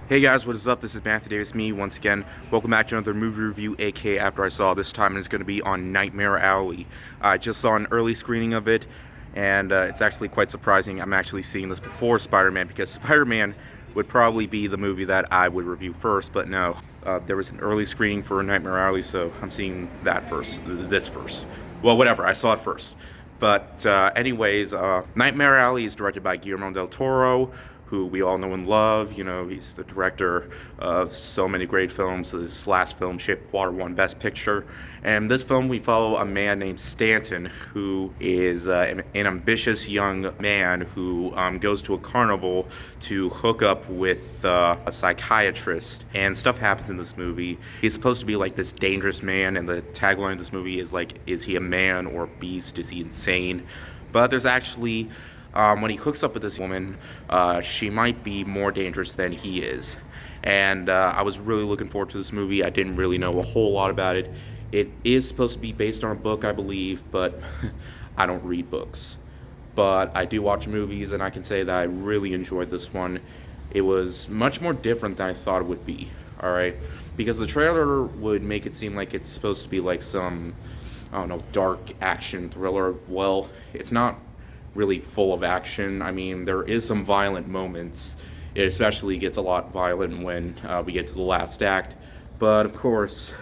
Hey guys, what is up? This is Matthew Davis, me once again. Welcome back to another movie review, aka After I Saw. This time it's going to be on Nightmare Alley. I just saw an early screening of it, and it's actually quite surprising. I'm actually seeing this before Spider-Man, because Spider-Man would probably be the movie that I would review first, but no. There was an early screening for Nightmare Alley, so I'm seeing that first, this first. Well, whatever, I saw it first. But anyways, Nightmare Alley is directed by Guillermo del Toro, who we all know and love. You know, he's the director of so many great films. His last film, Shape of Water, won Best Picture. And this film, we follow a man named Stanton, who is an ambitious young man who goes to a carnival to hook up with a psychiatrist. And stuff happens in this movie. He's supposed to be like this dangerous man, and the tagline of this movie is like, is he a man or a beast? Is he insane? But there's actually when he hooks up with this woman, she might be more dangerous than he is. And I was really looking forward to this movie. I didn't really know a whole lot about it. It is supposed to be based on a book, I believe, but I don't read books. But I do watch movies, and I can say that I really enjoyed this one. It was much more different than I thought it would be, alright? Because the trailer would make it seem like it's supposed to be like some, I don't know, dark action thriller. Well, it's not really full of action. I mean, there is some violent moments. It especially gets a lot violent when we get to the last act. But of course,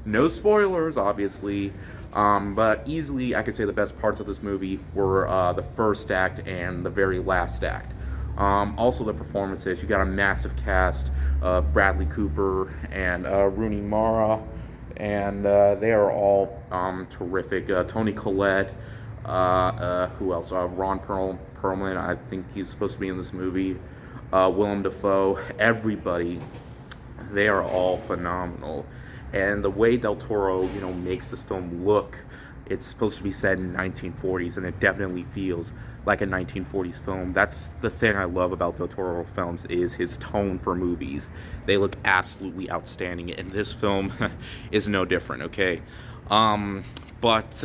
no spoilers, obviously. But easily, I could say the best parts of this movie were the first act and the very last act. Also, the performances. You got a massive cast of Bradley Cooper and Rooney Mara, and they are all terrific. Toni Collette. Who else? Ron Perlman. I think he's supposed to be in this movie. Willem Dafoe. Everybody. They are all phenomenal. And the way Del Toro, makes this film look, it's supposed to be set in 1940s, and it definitely feels like a 1940s film. That's the thing I love about Del Toro films, is his tone for movies. They look absolutely outstanding, and this film is no different, okay? But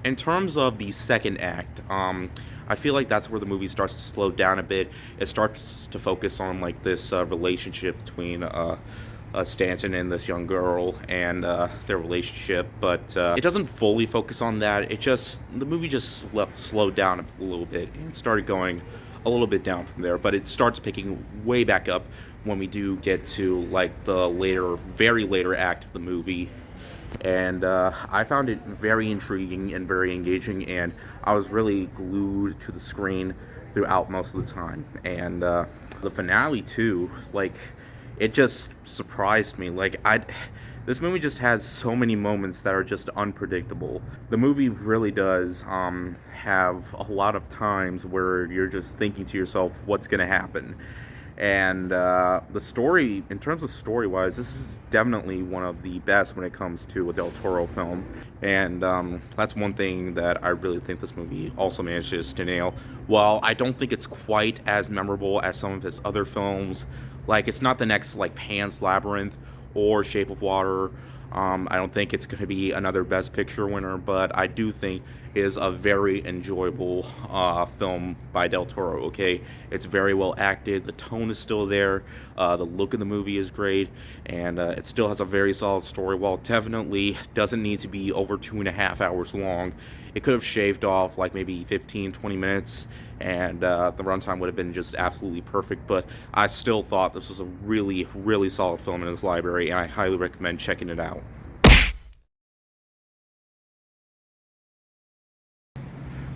in terms of the second act, I feel like that's where the movie starts to slow down a bit. It starts to focus on like this relationship between Stanton and this young girl, and their relationship. But it doesn't fully focus on that. The movie just slowed down a little bit and started going a little bit down from there. But it starts picking way back up when we do get to like the very later act of the movie. And I found it very intriguing and very engaging, and I was really glued to the screen throughout most of the time. And the finale too, like, it just surprised me. This movie just has so many moments that are just unpredictable. The movie really does have a lot of times where you're just thinking to yourself, what's gonna happen? And the story, in terms of story-wise, this is definitely one of the best when it comes to a Del Toro film. And that's one thing that I really think this movie also manages to nail. While I don't think it's quite as memorable as some of his other films, like, it's not the next, like, Pan's Labyrinth or Shape of Water. I don't think it's going to be another Best Picture winner, but I do think it is a very enjoyable film by Del Toro, okay? It's very well acted, the tone is still there, the look of the movie is great, and it still has a very solid story. While it definitely doesn't need to be over 2.5 hours long, it could have shaved off like maybe 15-20 minutes, and the runtime would have been just absolutely perfect. But I still thought this was a really, really solid film in his library, and I highly recommend checking it out.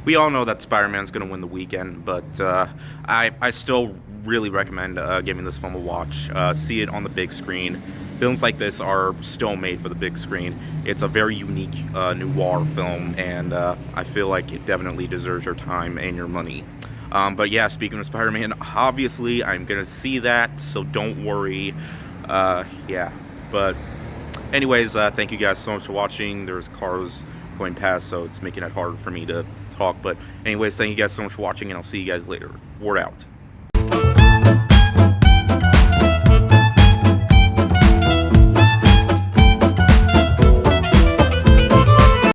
We all know that Spider-Man's going to win the weekend, but I still really recommend giving this film a watch. See it on the big screen. Films like this are still made for the big screen. It's a very unique noir film, and I feel like it definitely deserves your time and your money. But yeah, speaking of Spider-Man, obviously I'm going to see that, so don't worry. Yeah, but anyways, thank you guys so much for watching. There's cars going past, so it's making it hard for me to talk. But anyways, thank you guys so much for watching, and I'll see you guys later. Word out.